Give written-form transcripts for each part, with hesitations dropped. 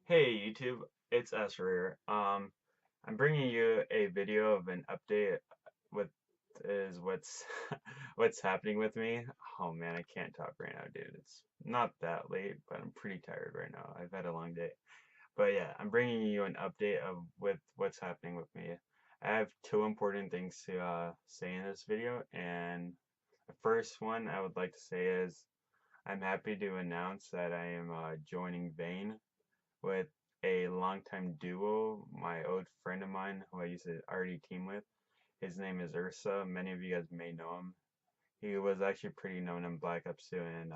Hey YouTube, it's Ersa here. I'm bringing you a video of an update with is what's what's happening with me. Oh man, I can't talk right now, dude. It's not that late, but I'm pretty tired right now. I've had a long day. But yeah, I'm bringing you an update of with what's happening with me. I have two important things to say in this video, and the first one I would like to say is I'm happy to announce that I am joining VaiN with a longtime duo, my old friend of mine who I used to already team with. His name is Ersa. Many of you guys may know him. He was actually pretty known in Black Ops 2 and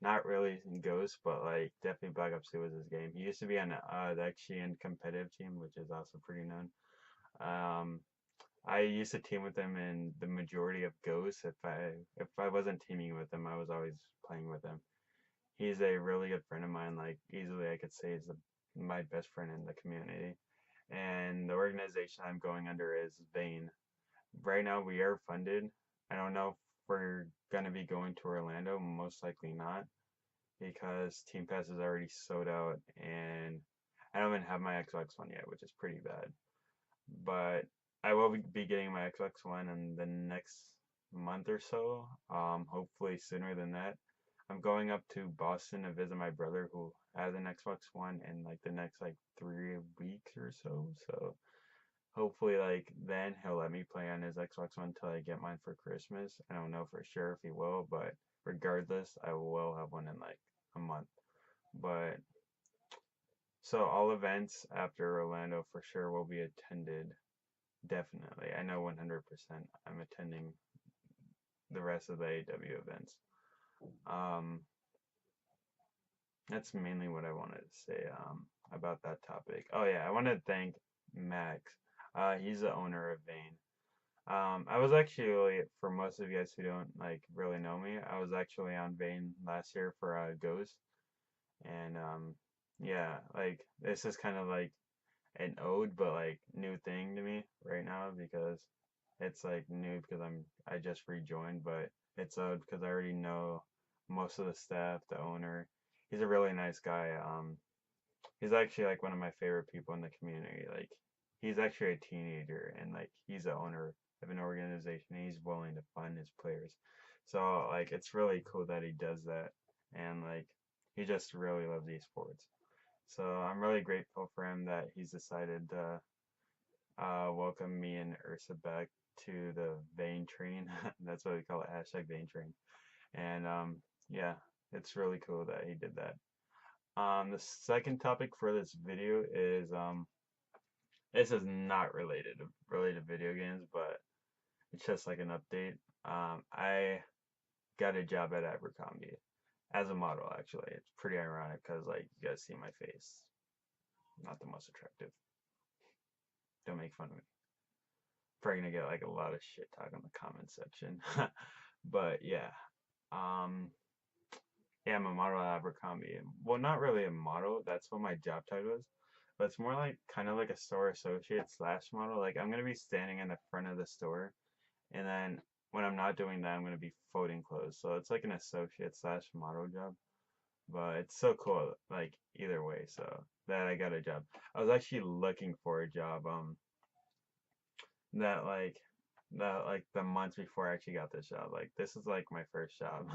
not really in Ghost, but like definitely Black Ops 2 was his game. He used to be on the Action competitive team, which is also pretty known. Um, I used to team with him in the majority of Ghosts. If I wasn't teaming with him, I was always playing with him. He's a really good friend of mine. Like easily, I could say he's my best friend in the community. And the organization I'm going under is VaiN. Right now, we are funded. I don't know if we're gonna be going to Orlando. Most likely not, because Team Pass is already sold out, and I don't even have my Xbox One yet, which is pretty bad. But I will be getting my Xbox One in the next month or so. Hopefully sooner than that. I'm going up to Boston to visit my brother who has an Xbox One in like the next like 3 weeks or so. So hopefully like then he'll let me play on his Xbox One until I get mine for Christmas. I don't know for sure if he will, but regardless, I will have one in like a month. But so all events after Orlando for sure will be attended. Definitely. I know 100% I'm attending the rest of the AW events. Um, that's mainly what I wanted to say about that topic. Oh yeah, I want to thank Max. He's the owner of VaiN. I was actually, for most of you guys who don't like really know me, I was actually on VaiN last year for Ghost, and yeah, like this is kind of like an ode, but like new thing to me right now because it's like new because I just rejoined, but it's ode because I already know most of the staff, the owner. He's a really nice guy. He's actually like one of my favorite people in the community. Like he's actually a teenager and like he's the owner of an organization. And he's willing to fund his players. So like it's really cool that he does that and like he just really loves esports. So I'm really grateful for him that he's decided to welcome me and Ursa back to the VaiN train. That's what we call it, hashtag VaiN train. And yeah, it's really cool that he did that. The second topic for this video is this is not related to video games, but it's just like an update. I got a job at Abercrombie as a model. Actually, it's pretty ironic because like you guys see my face, not the most attractive. Don't make fun of me. Probably gonna get like a lot of shit talk in the comment section. But yeah, um, yeah, I'm a model at Abercrombie. Well, not really a model. That's what my job title is. But it's more like kind of like a store associate slash model. Like I'm gonna be standing in the front of the store, and then when I'm not doing that, I'm gonna be folding clothes. So it's like an associate slash model job. But it's so cool, like either way. So that I got a job. I was actually looking for a job. That like the months before I actually got this job. Like this is like my first job,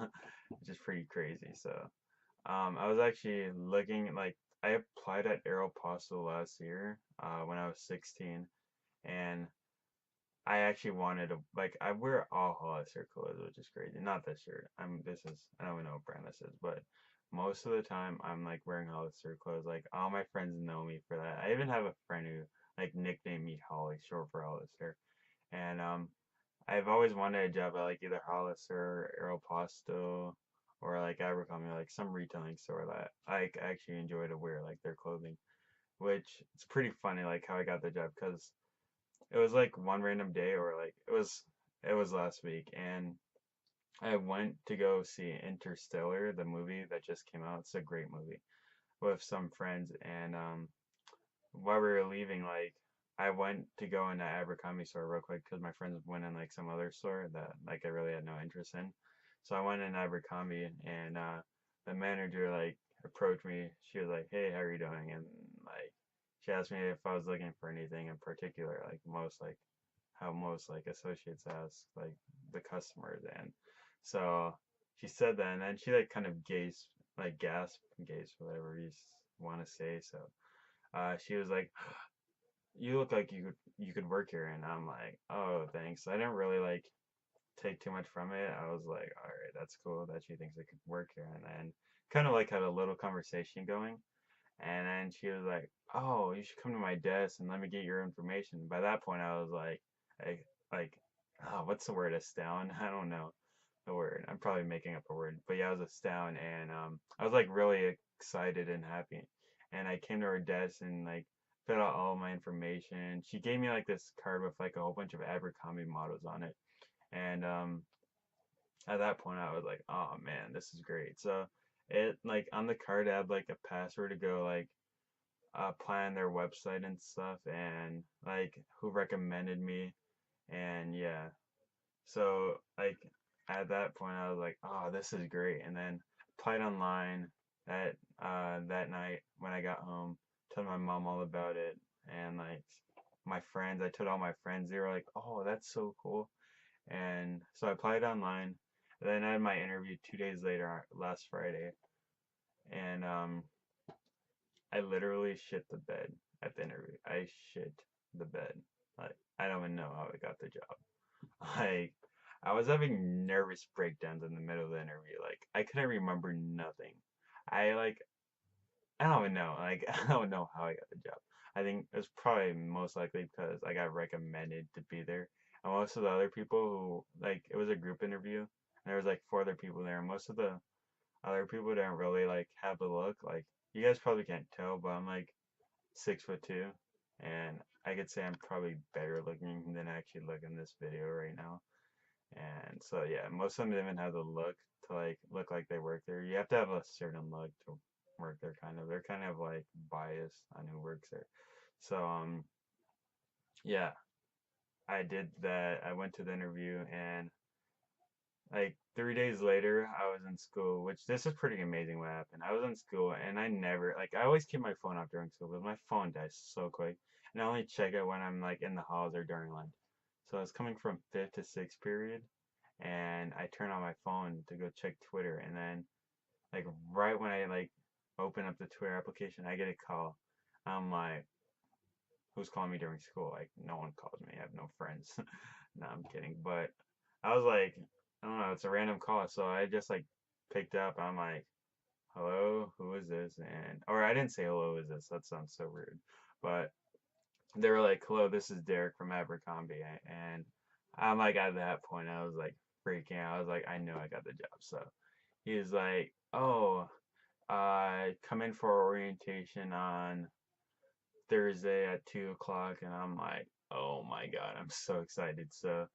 which is pretty crazy. So I was actually looking like I applied at Aeropostale last year when I was 16, and I actually wanted to like I wear all Hollister clothes, which is crazy. Not this shirt. I don't even know what brand this is, but most of the time I'm like wearing Hollister clothes. Like all my friends know me for that. I even have a friend who like nicknamed me Holly, short for Hollister. And I've always wanted a job at like either Hollister, Aeropostale, or like Abercrombie, like some retailing store that I actually enjoy to wear like their clothing. Which it's pretty funny like how I got the job because it was like one random day or like it was last week and I went to go see Interstellar, the movie that just came out. It's a great movie with some friends and while we were leaving, like I went to go in the Abercrombie store real quick because my friends went in like some other store that like I really had no interest in. So I went in Abercrombie and the manager like approached me. She was like, "Hey, how are you doing?" And like she asked me if I was looking for anything in particular, like how most like associates ask like the customers. And so she said that, and then she like kind of gasped, whatever you want to say. So she was like, "You look like you could work here," and I'm like, "Oh, thanks." I didn't really like take too much from it. I was like, "All right, that's cool that she thinks I could work here," and then kind of like had a little conversation going. And then she was like, "Oh, you should come to my desk and let me get your information." By that point, I was like, oh, what's the word? Astound? I don't know the word. I'm probably making up a word, but yeah, I was astound, and I was like really excited and happy. And I came to her desk and like filled out all my information. She gave me like this card with like a whole bunch of Abercrombie models on it, and at that point I was like, oh man, this is great. So it like on the card I had like a password to go like plan their website and stuff, and like who recommended me. And yeah, so like at that point I was like, oh, this is great. And then applied online that night when I got home, told my mom all about it. And like my friends, I told all my friends, they were like, oh, that's so cool. And so I applied online. Then I had my interview 2 days later, last Friday. And I literally shit the bed at the interview. I shit the bed. Like I don't even know how I got the job. Like I was having nervous breakdowns in the middle of the interview. Like I couldn't remember nothing. I like I don't even know. Like I don't know how I got the job. I think it was probably most likely because I got recommended to be there. And most of the other people who like it was a group interview and there was like four other people there. And most of the other people didn't really like have the look. Like you guys probably can't tell, but I'm like 6'2", and I could say I'm probably better looking than I actually look in this video right now. And so yeah, most of them even have the look to like look like they work there. You have to have a certain look to work there. They're kind of like biased on who works there. So yeah, I did that. I went to the interview, and like 3 days later, I was in school, which this is pretty amazing what happened. I was in school and I never, like, I always keep my phone off during school, but my phone dies so quick. And I only check it when I'm like in the halls or during lunch. So I was coming from fifth to sixth period, and I turn on my phone to go check Twitter. And then, like, right when I like open up the Twitter application, I get a call. I'm like, who's calling me during school? Like, no one calls me. I have no friends. No, I'm kidding. But I was like, I don't know, it's a random call. So I just like picked up. I'm like, hello, who is this? And, or I didn't say hello, who is this? That sounds so rude. But they were like, hello, this is Derek from Abercrombie. And I'm like, at that point, I was like freaking out. I was like, I know I got the job. So he's like, oh, come in for orientation on Thursday at 2 o'clock. And I'm like, oh my God, I'm so excited. So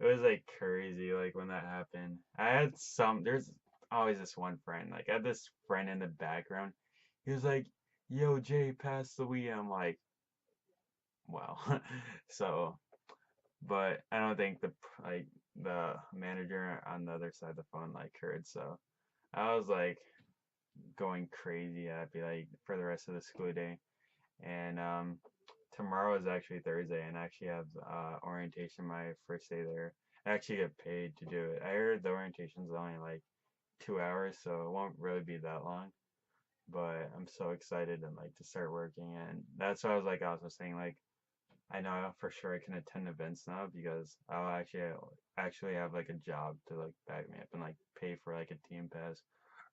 it was like crazy, like when that happened. There's always this one friend. Like I had this friend in the background. He was like, yo, Jay, pass the weed. I'm like, wow. So, but I don't think like the manager on the other side of the phone like heard. So I was like going crazy happy like for the rest of the school day. And tomorrow is actually Thursday, and I actually have orientation my first day there. I actually get paid to do it. I heard the orientation's only like 2 hours, so it won't really be that long. But I'm so excited and like to start working, and that's why I was like also saying like I know for sure I can attend events now because I'll actually have like a job to like back me up and like pay for like a team pass,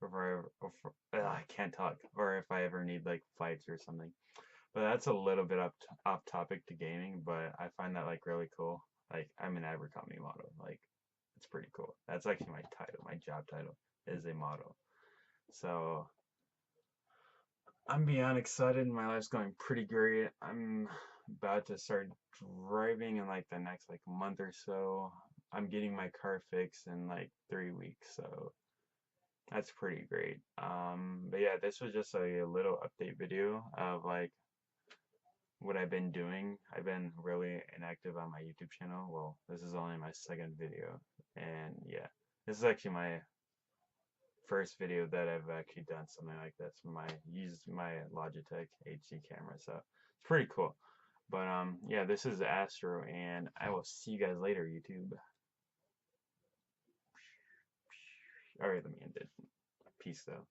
or I can't talk, or if I ever need like flights or something. But that's a little bit off topic to gaming, but I find that like really cool. Like I'm an Abercrombie model. Like it's pretty cool. That's actually my title. My job title is a model. So I'm beyond excited. My life's going pretty great. I'm about to start driving in like the next like month or so. I'm getting my car fixed in like 3 weeks, so that's pretty great. But yeah, this was just a little update video of like what I've been doing. I've been really inactive on my YouTube channel. Well, this is only my second video, and yeah, this is actually my first video that I've actually done something like this. Used my Logitech HD camera, so it's pretty cool. But yeah, this is Astro, and I will see you guys later, YouTube. All right, let me end it. Peace though.